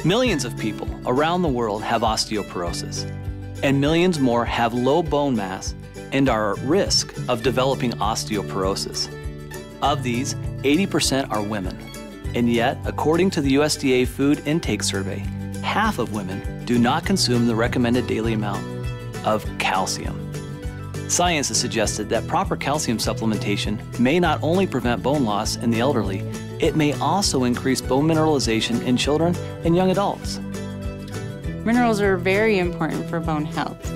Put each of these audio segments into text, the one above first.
Millions of people around the world have osteoporosis, and millions more have low bone mass and are at risk of developing osteoporosis. Of these, 80% are women. And yet, according to the USDA Food Intake Survey, half of women do not consume the recommended daily amount of calcium. Science has suggested that proper calcium supplementation may not only prevent bone loss in the elderly, it may also increase bone mineralization in children and young adults. Minerals are very important for bone health.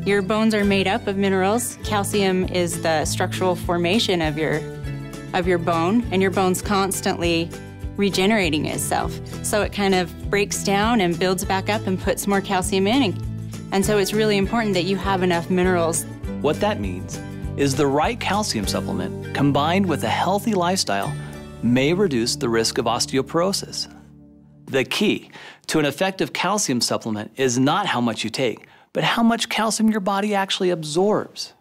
Your bones are made up of minerals. Calcium is the structural formation of your bone, and your bone's constantly regenerating itself. So it kind of breaks down and builds back up and puts more calcium in. And so it's really important that you have enough minerals. What that means is the right calcium supplement combined with a healthy lifestyle may reduce the risk of osteoporosis. The key to an effective calcium supplement is not how much you take, but how much calcium your body actually absorbs.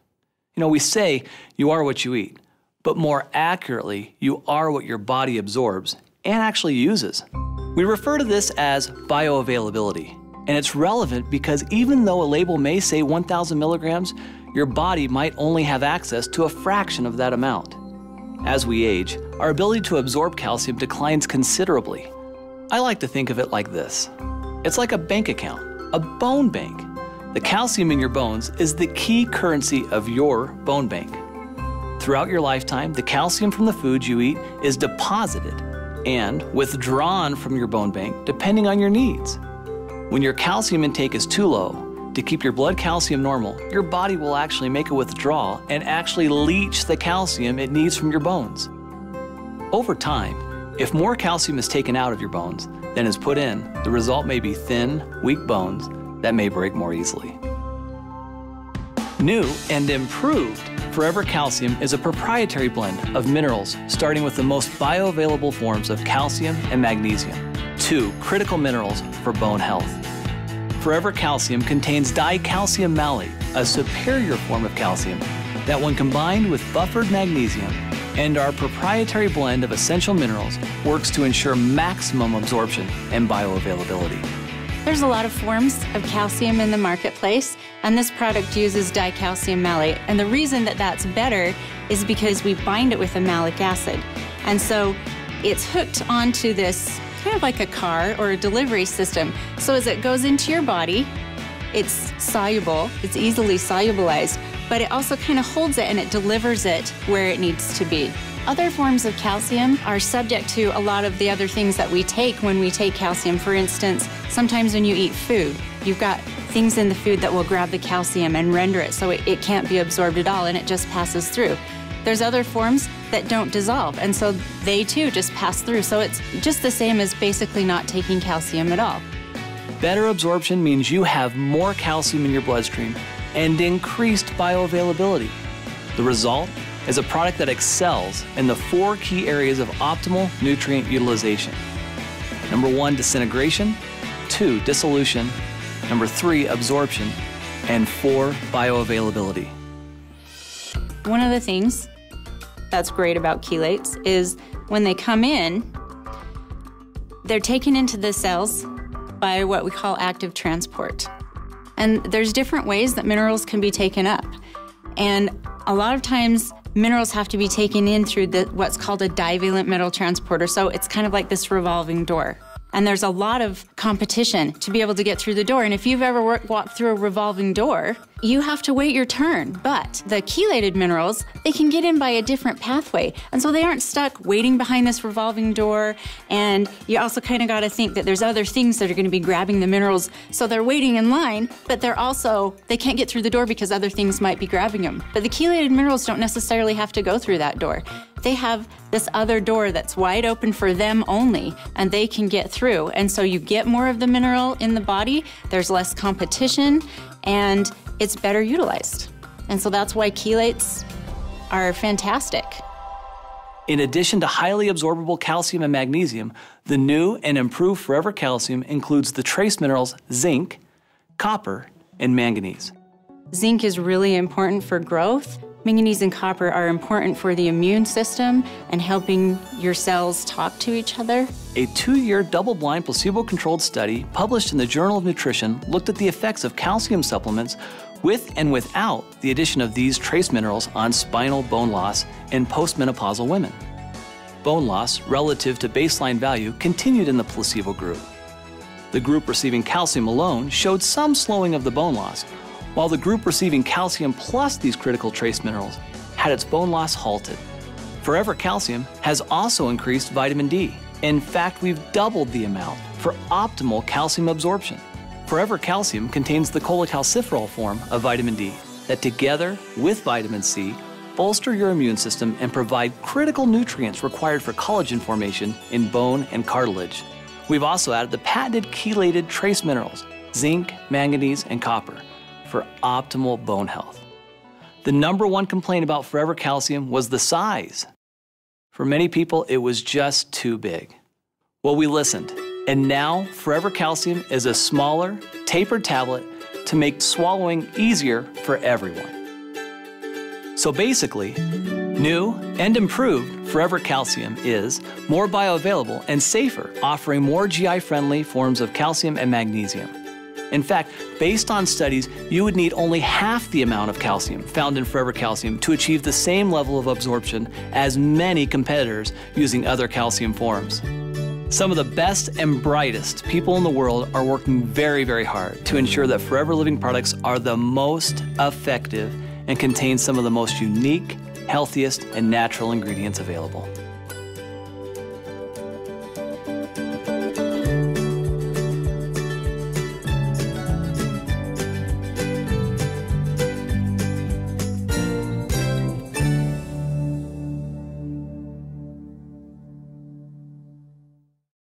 You know, we say you are what you eat, but more accurately, you are what your body absorbs and actually uses. We refer to this as bioavailability, and it's relevant because even though a label may say 1,000 milligrams, your body might only have access to a fraction of that amount. As we age, our ability to absorb calcium declines considerably. I like to think of it like this. It's like a bank account, a bone bank. The calcium in your bones is the key currency of your bone bank. Throughout your lifetime, the calcium from the foods you eat is deposited and withdrawn from your bone bank depending on your needs. When your calcium intake is too low, to keep your blood calcium normal, your body will actually make a withdrawal and actually leach the calcium it needs from your bones. Over time, if more calcium is taken out of your bones than is put in, the result may be thin, weak bones that may break more easily. New and improved Forever Calcium is a proprietary blend of minerals starting with the most bioavailable forms of calcium and magnesium, two critical minerals for bone health. Forever Calcium contains dicalcium malate, a superior form of calcium that when combined with buffered magnesium and our proprietary blend of essential minerals works to ensure maximum absorption and bioavailability. There's a lot of forms of calcium in the marketplace, and this product uses dicalcium malate. And the reason that that's better is because we bind it with a malic acid. And so it's hooked onto this kind of like a car or a delivery system. So as it goes into your body, it's soluble, it's easily solubilized, but it also kind of holds it and it delivers it where it needs to be. Other forms of calcium are subject to a lot of the other things that we take when we take calcium. For instance, sometimes when you eat food, you've got things in the food that will grab the calcium and render it so it can't be absorbed at all and it just passes through. There's other forms that don't dissolve, and so they too just pass through. So it's just the same as basically not taking calcium at all. Better absorption means you have more calcium in your bloodstream and increased bioavailability. The result is a product that excels in the 4 key areas of optimal nutrient utilization. Number 1, disintegration. 2, dissolution. Number 3, absorption. And 4, bioavailability. One of the things that's great about chelates is when they come in, they're taken into the cells by what we call active transport. And there's different ways that minerals can be taken up. And a lot of times, minerals have to be taken in through what's called a divalent metal transporter. So it's kind of like this revolving door. And there's a lot of competition to be able to get through the door. And if you've ever walked through a revolving door, you have to wait your turn. But the chelated minerals, they can get in by a different pathway. And so they aren't stuck waiting behind this revolving door. And you also kind of got to think that there's other things that are going to be grabbing the minerals. So they're waiting in line, but they can't get through the door because other things might be grabbing them. But the chelated minerals don't necessarily have to go through that door. They have this other door that's wide open for them only, and they can get through. And so you get more of the mineral in the body, there's less competition, and it's better utilized. And so that's why chelates are fantastic. In addition to highly absorbable calcium and magnesium, the new and improved Forever Calcium includes the trace minerals zinc, copper, and manganese. Zinc is really important for growth, Manganese and copper are important for the immune system and helping your cells talk to each other. A 2-year double-blind placebo-controlled study published in the Journal of Nutrition looked at the effects of calcium supplements with and without the addition of these trace minerals on spinal bone loss in postmenopausal women. Bone loss relative to baseline value continued in the placebo group. The group receiving calcium alone showed some slowing of the bone loss, while the group receiving calcium plus these critical trace minerals had its bone loss halted. Forever Calcium has also increased vitamin D. In fact, we've doubled the amount for optimal calcium absorption. Forever Calcium contains the cholecalciferol form of vitamin D that together with vitamin C bolster your immune system and provide critical nutrients required for collagen formation in bone and cartilage. We've also added the patented chelated trace minerals, zinc, manganese, and copper, for optimal bone health. The #1 complaint about Forever Calcium was the size. For many people, it was just too big. Well, we listened, and now Forever Calcium is a smaller, tapered tablet to make swallowing easier for everyone. So basically, new and improved Forever Calcium is more bioavailable and safer, offering more GI-friendly forms of calcium and magnesium. In fact, based on studies, you would need only half the amount of calcium found in Forever Calcium to achieve the same level of absorption as many competitors using other calcium forms. Some of the best and brightest people in the world are working very, very hard to ensure that Forever Living products are the most effective and contain some of the most unique, healthiest, and natural ingredients available.